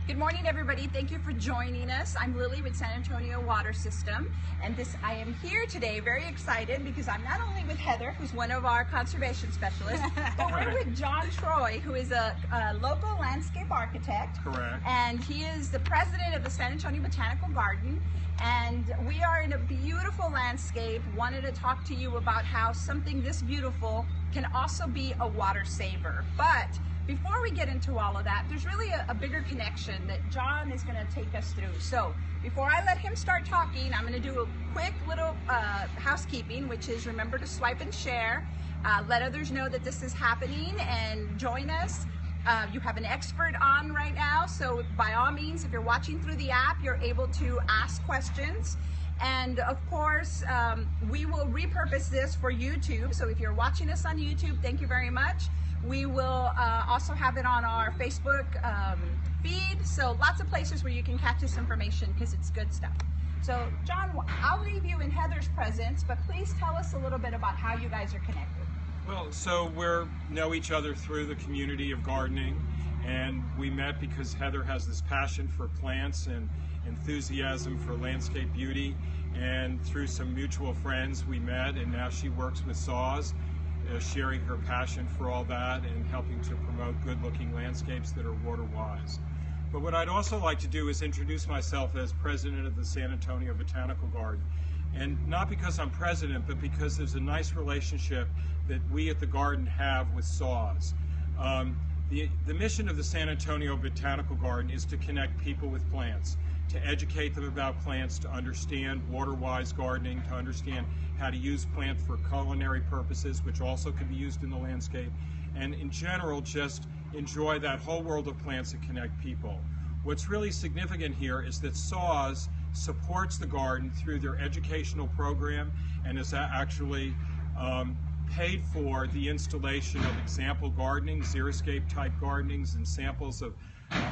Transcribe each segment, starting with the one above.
Good morning, everybody. Thank you for joining us. I'm Lily with San Antonio Water System, and I am here today very excited because I'm not only with Heather, who's one of our conservation specialists, but we're with John Troy, who is a local landscape architect. Correct. And he is the president of the San Antonio Botanical Garden. And we are in a beautiful landscape. Wanted to talk to you about how something this beautiful can also be a water saver. But before we get into all of that, there's really a bigger connection that John is going to take us through. So before I let him start talking, I'm going to do a quick little housekeeping, which is remember to swipe and share. Let others know that this is happening and join us. You have an expert on right now, so by all means, if you're watching through the app, you're able to ask questions. And of course, we will repurpose this for YouTube. So if you're watching us on YouTube, thank you very much. We will also have it on our Facebook feed. So lots of places where you can catch this information because it's good stuff. So John, I'll leave you in Heather's presence, but please tell us a little bit about how you guys are connected. Well, so we know each other through the community of gardening, and we met because Heather has this passion for plants and enthusiasm for landscape beauty, and through some mutual friends we met, and now she works with SAWS, sharing her passion for all that and helping to promote good-looking landscapes that are water-wise. But what I'd also like to do is introduce myself as president of the San Antonio Botanical Garden. And not because I'm president, but because there's a nice relationship that we at the garden have with SAWS. The mission of the San Antonio Botanical Garden is to connect people with plants, to educate them about plants, to understand water-wise gardening, to understand how to use plants for culinary purposes, which also can be used in the landscape, and in general just enjoy that whole world of plants that connect people. What's really significant here is that SAWS supports the garden through their educational program and has actually paid for the installation of example gardening, xeriscape type gardenings, and samples of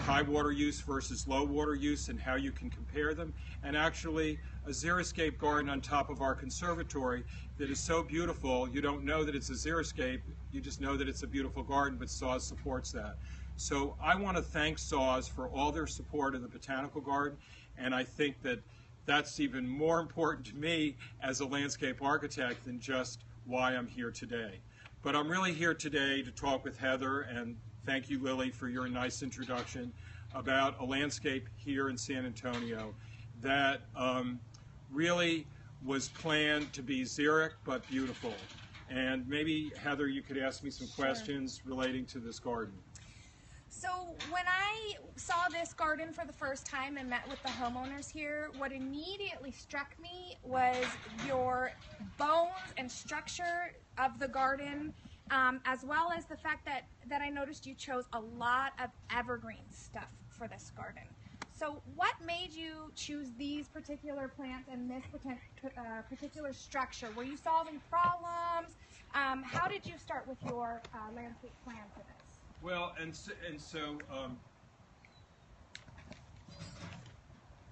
high water use versus low water use and how you can compare them, and actually a xeriscape garden on top of our conservatory that is so beautiful you don't know that it's a xeriscape, you just know that it's a beautiful garden, but SAWS supports that. So I want to thank SAWS for all their support of the Botanical Garden, and I think that that's even more important to me as a landscape architect than just why I'm here today. But I'm really here today to talk with Heather, and thank you, Lily, for your nice introduction about a landscape here in San Antonio that really was planned to be xeric but beautiful. And maybe, Heather, you could ask me some questions relating to this garden. So when I saw this garden for the first time and met with the homeowners here, what immediately struck me was your bones and structure of the garden, as well as the fact that I noticed you chose a lot of evergreen stuff for this garden. So what made you choose these particular plants and this particular structure? Were you solving problems? How did you start with your landscape plan for this? Well,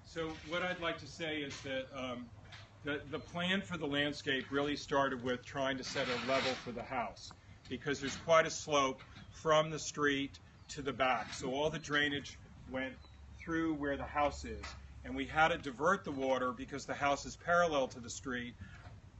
so what I'd like to say is that the plan for the landscape really started with trying to set a level for the house, because there's quite a slope from the street to the back. So all the drainage went through where the house is, and we had to divert the water because the house is parallel to the street.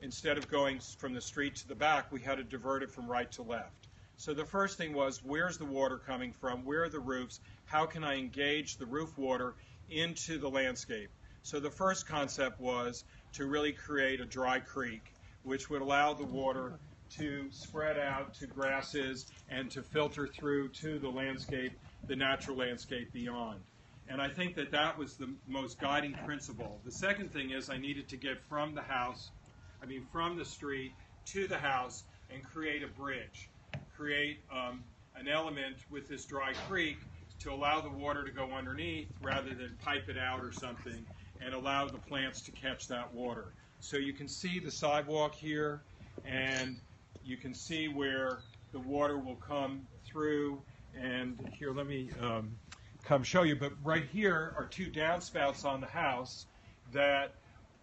Instead of going from the street to the back, we had to divert it from right to left. So the first thing was, where's the water coming from? Where are the roofs? How can I engage the roof water into the landscape? So the first concept was to really create a dry creek, which would allow the water to spread out to grasses and to filter through to the landscape, the natural landscape beyond. And I think that that was the most guiding principle. The second thing is I needed to get from the house, from the street to the house and create a bridge. Create an element with this dry creek to allow the water to go underneath rather than pipe it out or something, and allow the plants to catch that water. So you can see the sidewalk here, and you can see where the water will come through. And here, let me come show you. But right here are two downspouts on the house that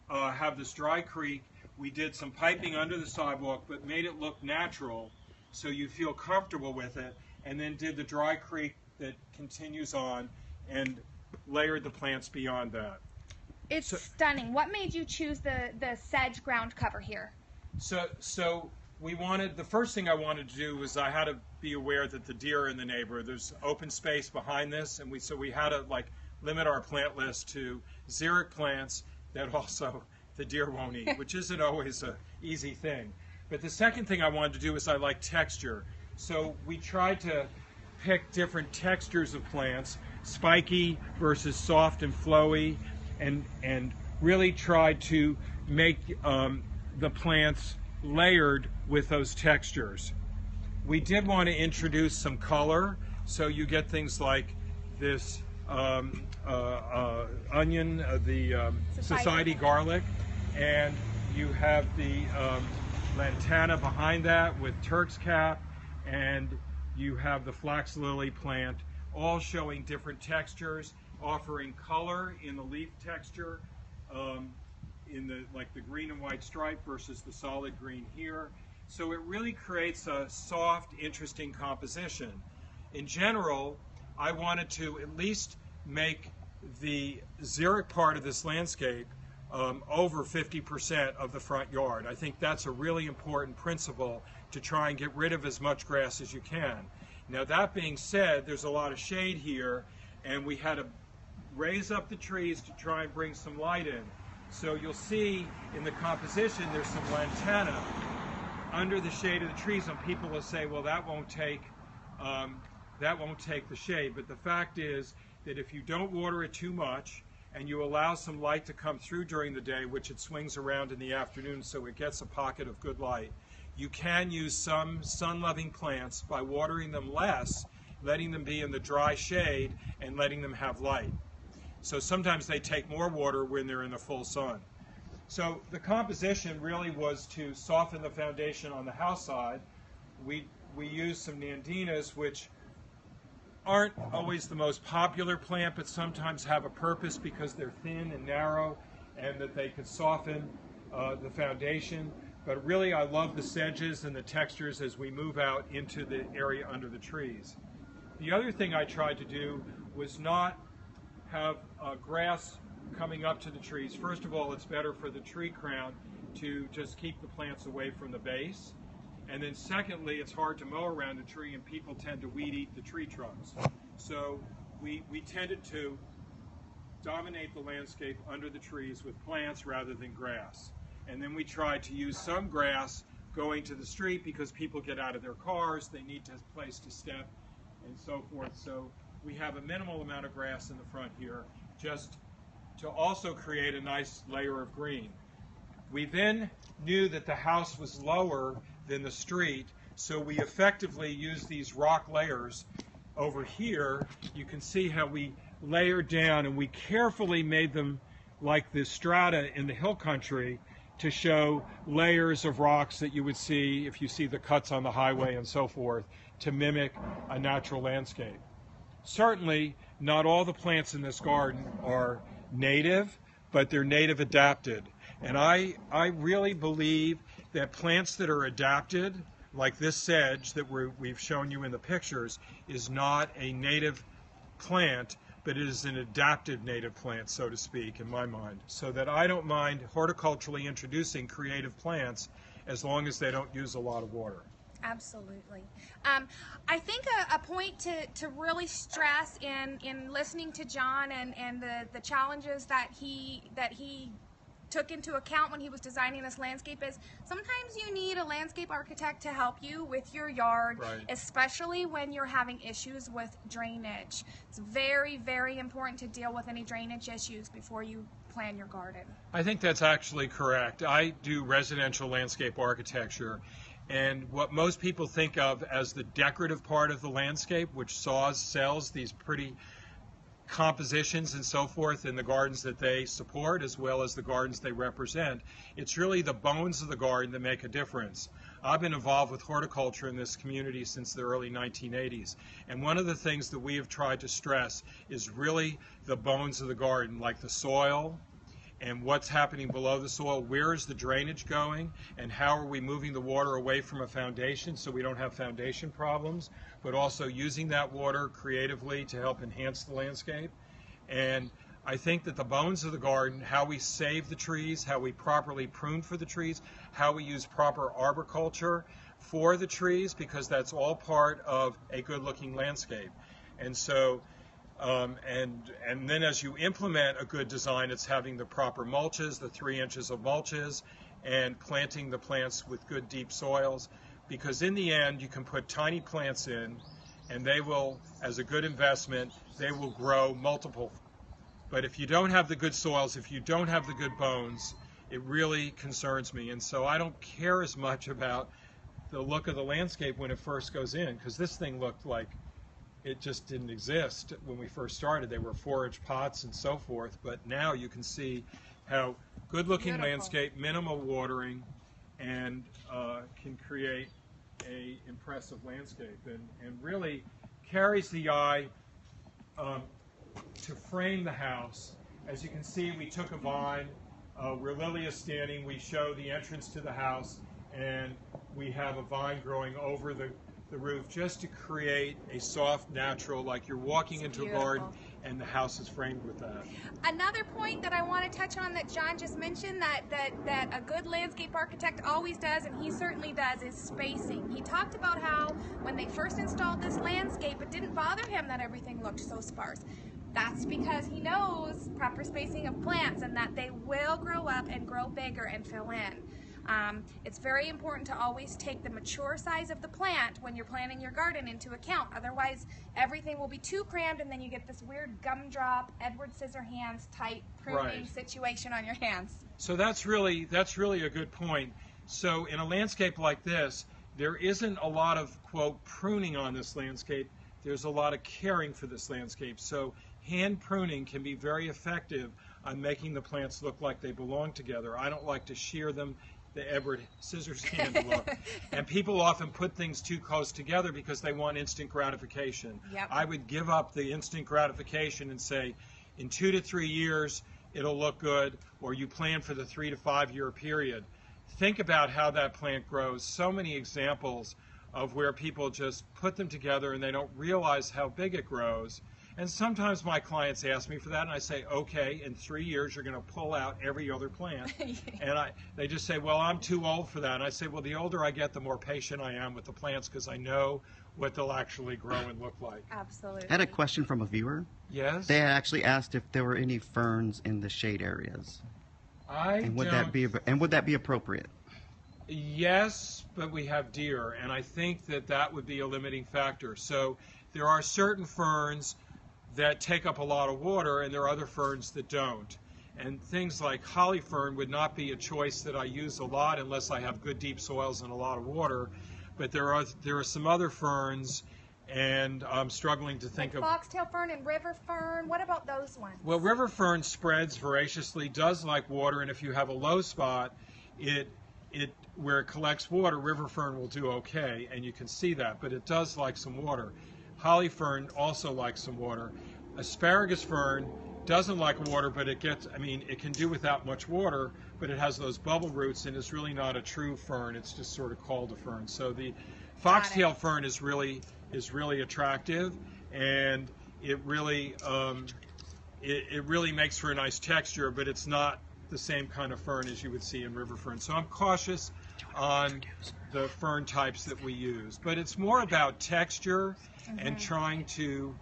have this dry creek. We did some piping under the sidewalk, but made it look natural, so you feel comfortable with it, and then did the dry creek that continues on and layered the plants beyond that. It's stunning. What made you choose the sedge ground cover here? So we wanted, the first thing I wanted to do was I had to be aware that the deer are in the neighborhood. There's open space behind this, and so we had to like limit our plant list to xeric plants that also the deer won't eat, which isn't always an easy thing. But the second thing I wanted to do is I like texture. So we tried to pick different textures of plants, spiky versus soft and flowy, and really tried to make the plants layered with those textures. We did want to introduce some color, so you get things like this onion, the society garlic, and you have the lantana behind that with Turk's cap, and you have the flax lily plant, all showing different textures, offering color in the leaf texture, in the like the green and white stripe versus the solid green here. So it really creates a soft, interesting composition. In general, I wanted to at least make the xeric part of this landscape over 50% of the front yard. I think that's a really important principle to try and get rid of as much grass as you can. Now that being said, there's a lot of shade here, and we had to raise up the trees to try and bring some light in. So you'll see in the composition there's some lantana under the shade of the trees, and people will say, well, that won't take the shade. But the fact is that if you don't water it too much and you allow some light to come through during the day, which it swings around in the afternoon so it gets a pocket of good light, you can use some sun-loving plants by watering them less, letting them be in the dry shade and letting them have light. So sometimes they take more water when they're in the full sun. So the composition really was to soften the foundation on the house side. We used some nandinas, which aren't always the most popular plant, but sometimes have a purpose because they're thin and narrow and that they could soften the foundation. But really I love the sedges and the textures as we move out into the area under the trees. The other thing I tried to do was not have grass coming up to the trees. First of all, it's better for the tree crown to just keep the plants away from the base. And then secondly, it's hard to mow around a tree and people tend to weed eat the tree trunks. So we tended to dominate the landscape under the trees with plants rather than grass. And then we tried to use some grass going to the street because people get out of their cars, they need a place to step and so forth. So we have a minimal amount of grass in the front here, just to also create a nice layer of green. We then knew that the house was lower than the street, so we effectively used these rock layers. Over here, you can see how we layered down, and we carefully made them like the strata in the hill country to show layers of rocks that you would see if you see the cuts on the highway and so forth, to mimic a natural landscape. Certainly, not all the plants in this garden are native, but they're native adapted. And I really believe that plants that are adapted, like this sedge that we've shown you in the pictures, is not a native plant, but it is an adaptive native plant, so to speak, in my mind. So that I don't mind horticulturally introducing creative plants as long as they don't use a lot of water. Absolutely. I think a point to really stress in listening to John and the challenges that he took into account when he was designing this landscape is sometimes you need a landscape architect to help you with your yard, right, especially when you're having issues with drainage. It's very, very important to deal with any drainage issues before you plan your garden. I think that's actually correct. I do residential landscape architecture, and what most people think of as the decorative part of the landscape, which sells these pretty compositions and so forth in the gardens that they support as well as the gardens they represent, it's really the bones of the garden that make a difference. I've been involved with horticulture in this community since the early 1980s, and one of the things that we have tried to stress is really the bones of the garden, like the soil and what's happening below the soil, where is the drainage going, and how are we moving the water away from a foundation so we don't have foundation problems, but also using that water creatively to help enhance the landscape. And I think that the bones of the garden, how we save the trees, how we properly prune for the trees, how we use proper arboriculture for the trees, because that's all part of a good-looking landscape. And so, and then as you implement a good design, it's having the proper mulches, the 3 inches of mulches, and planting the plants with good deep soils, because in the end you can put tiny plants in and they will, as a good investment, they will grow multiple. But if you don't have the good soils, if you don't have the good bones, it really concerns me. And so I don't care as much about the look of the landscape when it first goes in, because this thing looked like it just didn't exist when we first started. They were 4-inch pots and so forth, but now you can see how good-looking landscape, minimal watering, and can create a impressive landscape, and really carries the eye to frame the house. As you can see, we took a vine where Lily is standing. We show the entrance to the house, and we have a vine growing over the roof just to create a soft, natural, like you're walking into a garden and the house is framed with that. Another point that I want to touch on that John just mentioned that a good landscape architect always does, and he certainly does, is spacing. He talked about how when they first installed this landscape, it didn't bother him that everything looked so sparse. That's because he knows proper spacing of plants and that they will grow up and grow bigger and fill in. It's very important to always take the mature size of the plant when you're planting your garden into account. Otherwise, everything will be too crammed, and then you get this weird gumdrop, Edward Scissorhands type pruning situation on your hands. So that's really a good point. So in a landscape like this, there isn't a lot of, quote, pruning on this landscape. There's a lot of caring for this landscape. So hand pruning can be very effective on making the plants look like they belong together. I don't like to shear them, the Edward Scissorhands look. And people often put things too close together because they want instant gratification. Yep. I would give up the instant gratification and say, in 2 to 3 years, it'll look good, or you plan for the 3 to 5 year period. Think about how that plant grows. So many examples of where people just put them together and they don't realize how big it grows. And sometimes my clients ask me for that, and I say, okay, in 3 years you're going to pull out every other plant. And they just say, well, I'm too old for that. And I say, well, the older I get, the more patient I am with the plants, because I know what they'll actually grow and look like. Absolutely. I had a question from a viewer. Yes? They had actually asked if there were any ferns in the shade areas. Would that be appropriate? Yes, but we have deer, and I think that would be a limiting factor. So there are certain ferns that take up a lot of water, and there are other ferns that don't. And things like holly fern would not be a choice that I use a lot unless I have good deep soils and a lot of water. But there are some other ferns, and I'm struggling to think like of. Foxtail fern and river fern. What about those ones? Well, river fern spreads voraciously, does like water, and if you have a low spot, where it collects water, river fern will do okay, and you can see that, but it does like some water. Holly fern also likes some water. Asparagus fern doesn't like water, but it can do without much water, but it has those bubble roots, and it's really not a true fern. It's just sort of called a fern. So the foxtail fern is really attractive, and it really makes for a nice texture, but it's not the same kind of fern as you would see in river fern. So I'm cautious on the fern types that we use, but it's more about texture and trying to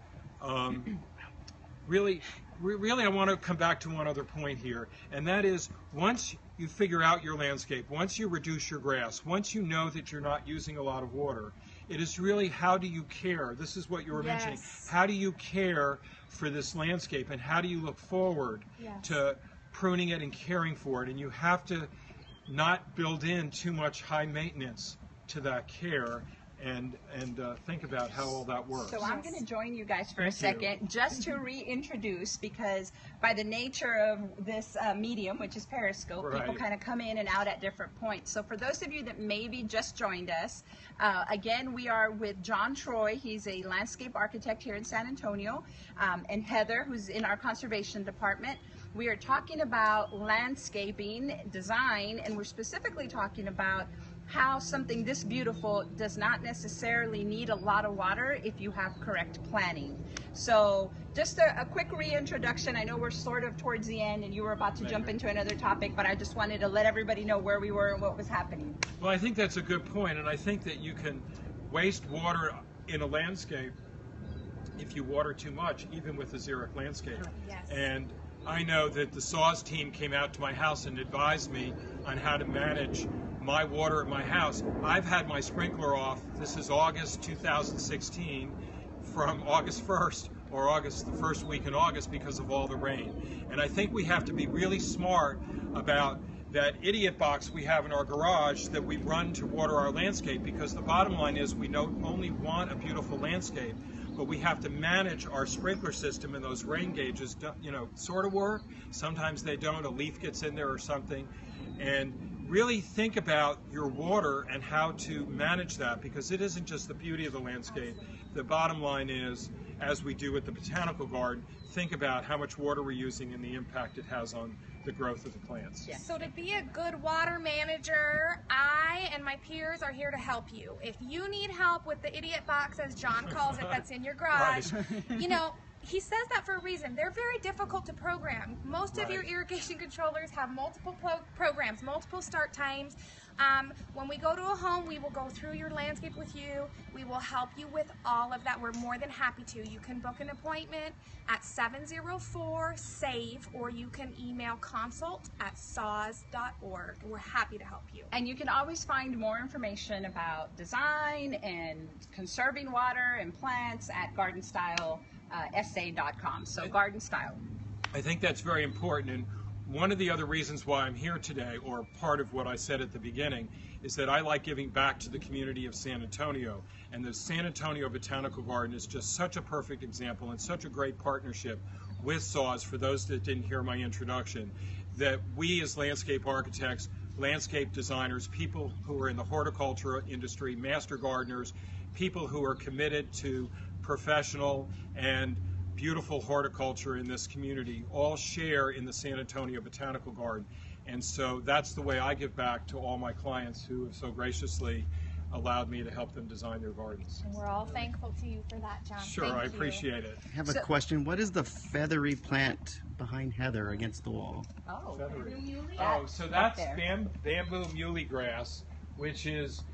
really I want to come back to one other point here, and that is, once you figure out your landscape, once you reduce your grass, once you know that you're not using a lot of water, it is really, how do you care? This is what you were mentioning. How do you care for this landscape, and how do you look forward to pruning it and caring for it? And you have to not build in too much high maintenance to that care, and think about how all that works. So I'm going to join you guys for a Thank you. second, just to reintroduce, because by the nature of this medium, which is Periscope, Right. people kind of come in and out at different points. So for those of you that maybe just joined us, again, we are with John Troy. He's a landscape architect here in San Antonio, and Heather, who's in our conservation department. We are talking about landscaping design, and we're specifically talking about how something this beautiful does not necessarily need a lot of water if you have correct planning. So just a quick reintroduction. I know we're sort of towards the end and you were about to jump into another topic, but I just wanted to let everybody know where we were and what was happening. Well, I think that's a good point, and I think that you can waste water in a landscape if you water too much, even with a xeric landscape. Yes. And I know that the SAWS team came out to my house and advised me on how to manage my water at my house. I've had my sprinkler off, this is August 2016, from August 1st, or the first week in August, because of all the rain. And I think we have to be really smart about that idiot box we have in our garage that we run to water our landscape, because the bottom line is we don't only want a beautiful landscape, but we have to manage our sprinkler system, and those rain gauges, sort of work. Sometimes they don't, a leaf gets in there or something. And really think about your water and how to manage that, because it isn't just the beauty of the landscape. The bottom line is, as we do at the Botanical Garden, think about how much water we're using and the impact it has on the growth of the plants. Yes. So to be a good water manager, I and my peers are here to help you. If you need help with the idiot box, as John calls it, that's in your garage, he says that for a reason. They're very difficult to program. Most of your irrigation controllers have multiple programs, multiple start times. When we go to a home, we will go through your landscape with you. We will help you with all of that. We're more than happy to. You can book an appointment at 704-SAVE, or you can email consult@saws.org. We're happy to help you. And you can always find more information about design and conserving water and plants at gardenstylesa.com. So Garden Style. I think that's very important, and one of the other reasons why I'm here today, or part of what I said at the beginning, is that I like giving back to the community of San Antonio, and the San Antonio Botanical Garden is just such a perfect example and such a great partnership with SAWS. For those that didn't hear my introduction, that we as landscape architects, landscape designers, people who are in the horticulture industry, master gardeners, people who are committed to professional and beautiful horticulture in this community, all share in the San Antonio Botanical Garden. And so that's the way I give back to all my clients who have so graciously allowed me to help them design their gardens. And we're all thankful to you for that, John. Sure, Thank I you. appreciate it. I have a question. What is the feathery plant behind Heather against the wall? Oh, Oh, so that's there. bamboo muley grass, which is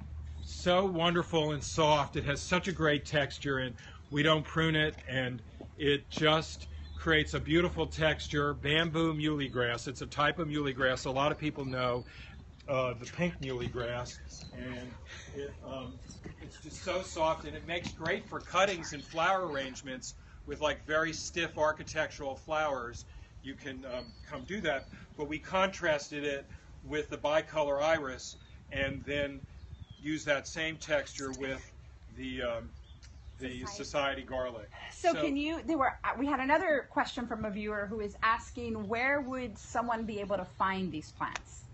so wonderful and soft. It has such a great texture, and we don't prune it, and it just creates a beautiful texture. Bamboo muley grass. It's a type of muley grass. A lot of people know the pink muley grass, and it's just so soft, and it makes great for cuttings and flower arrangements with like very stiff architectural flowers. You can come do that, but we contrasted it with the bicolor iris, and then use that same texture with the society garlic. So can you, we had another question from a viewer who is asking, where would someone be able to find these plants?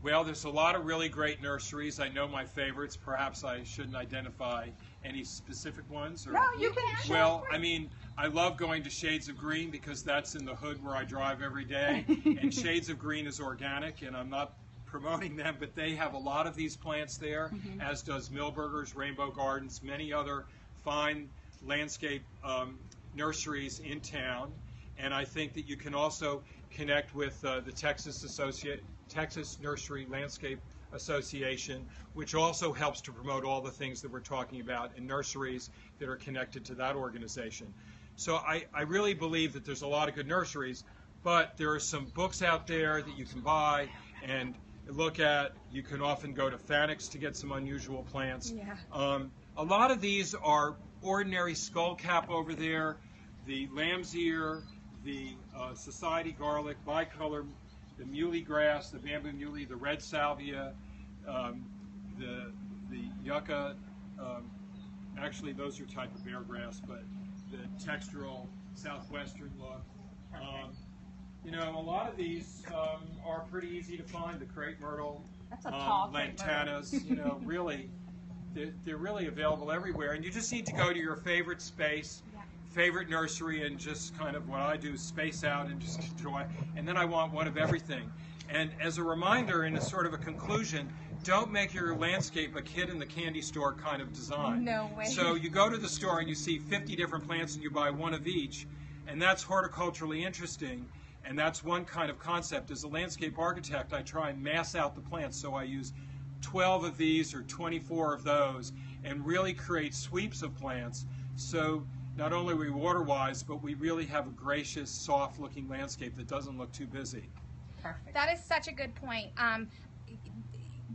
Well, there's a lot of really great nurseries. I know my favorites. Perhaps I shouldn't identify any specific ones. Or, No, you can. well, I mean, I love going to Shades of Green because that's in the hood where I drive every day. And Shades of Green is organic, and I'm not promoting them, but they have a lot of these plants there, as does Milberger's, Rainbow Gardens, many other fine landscape nurseries in town. And I think that you can also connect with the Texas Nursery Landscape Association, which also helps to promote all the things that we're talking about in nurseries that are connected to that organization. So I really believe that there's a lot of good nurseries, but there are some books out there that you can buy and look at. You can often go to Fanix to get some unusual plants. Yeah. A lot of these are ordinary skullcap over there, the lamb's ear, the society garlic, bicolor, the muley grass, the bamboo muley, the red salvia, the yucca actually those are type of bear grass, but the textural southwestern look. You know, a lot of these are pretty easy to find. The crepe myrtle, That's a tall crepe lantanas, you know, really, they're really available everywhere. And you just need to go to your favorite space, favorite nursery, and just kind of what I do is space out and just enjoy. And then I want one of everything. And as a reminder and a sort of a conclusion, don't make your landscape a kid in the candy store kind of design. No way. So you go to the store and you see 50 different plants and you buy one of each, and that's horticulturally interesting. And that's one kind of concept. As a landscape architect, I try and mass out the plants, so I use 12 of these or 24 of those and really create sweeps of plants. So not only are we water-wise, but we really have a gracious, soft-looking landscape that doesn't look too busy. Perfect. That is such a good point.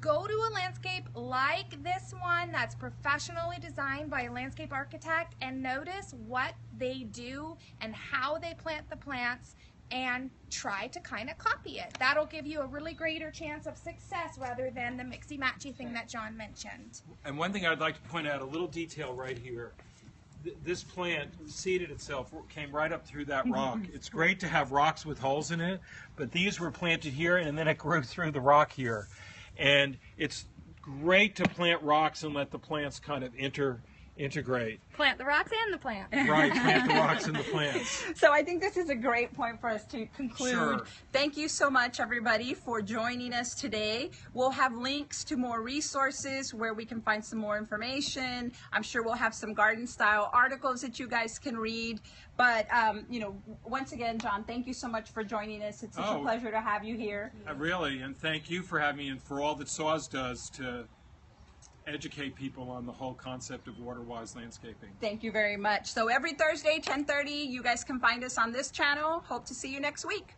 Go to a landscape like this one that's professionally designed by a landscape architect and notice what they do and how they plant the plants, and try to kind of copy it. That'll give you a really greater chance of success rather than the mixy-matchy thing that John mentioned. And one thing I'd like to point out, a little detail right here. This plant seeded itself, came right up through that rock. It's great to have rocks with holes in it, but these were planted here and then it grew through the rock here. And it's great to plant rocks and let the plants kind of integrate. Plant the rocks and the plant. Right, plant the rocks and the plants. So I think this is a great point for us to conclude. Sure. Thank you so much, everybody, for joining us today. We'll have links to more resources where we can find some more information. I'm sure we'll have some garden-style articles that you guys can read. But, you know, once again, John, thank you so much for joining us. It's such a pleasure to have you here. Really, and thank you for having me and for all that SAWS does to educate people on the whole concept of water-wise landscaping. Thank you very much. So every Thursday, 10:30, you guys can find us on this channel. Hope to see you next week.